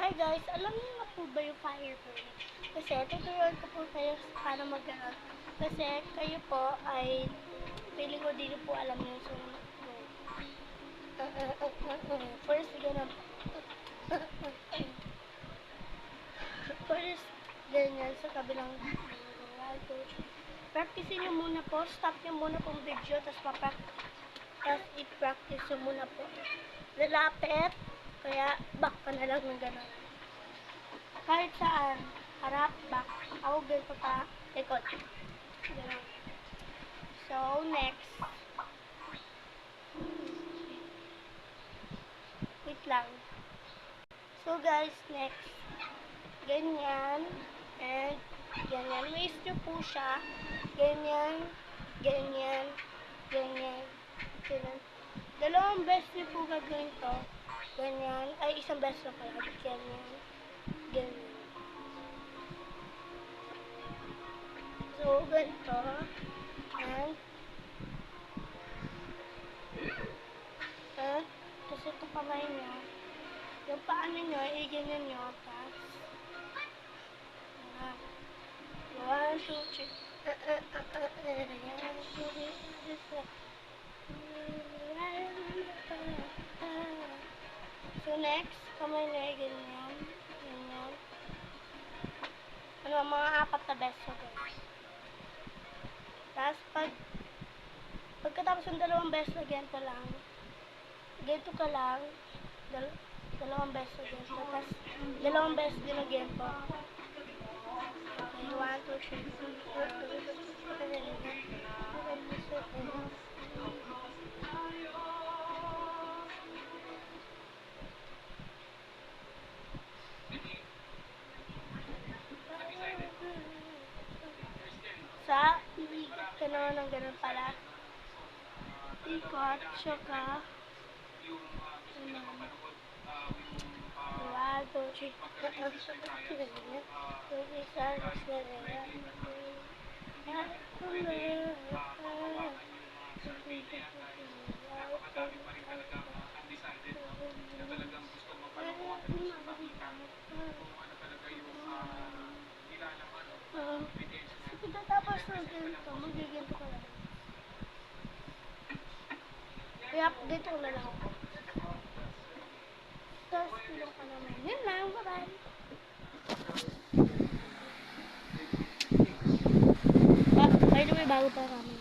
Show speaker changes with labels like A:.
A: Hi guys, alam niyo na po ba yung fire burn? Kasi tuturuan ko po kayo paano mag-ganon. Kasi kayo po ay feeling ko di po alam yun. So, first ganon. First, ganyan sa kabilang practice nyo muna po. Stop nyo muna pong video, tapos i-practice nyo muna po. Lalapit, kaya back ka na lang ng gano'n. Kahit saan, harap, back. Ako ganito pa, likod. Gano'n. So, next. Wait lang. So, guys, next. Ganyan. And, ganyan. Raise nyo po siya. Ganyan. Ganyan. Ganyan. Ganyan. Dalawang beses nyo po gagawin to. Ganyan. Ay, isang beses na pala. Ganyan. Ganyan. So, ganito. And, tapos ito kamay nyo. Yung paano nyo, ganyan nyo. Tapos, 1, 2, 3. So, next, kamay nyo, ganyan. Ganyan. Ano, mga 4 na beses. Tapos, pagkatapos ng 2 beses na ganito lang, ganito ka lang, dalawang beses na ganito, tapos 2 beses din na ganito. Okay, 1, 2, 3. Sa iikot ka naman ng ganun pala. Ikot, syoka. Lado, tapos ng ganito, magiginto ka lang. Kaya dito na lang ako. Tapos tulong ka naman. Yun lang, bye-bye. By the way, bago pa kami.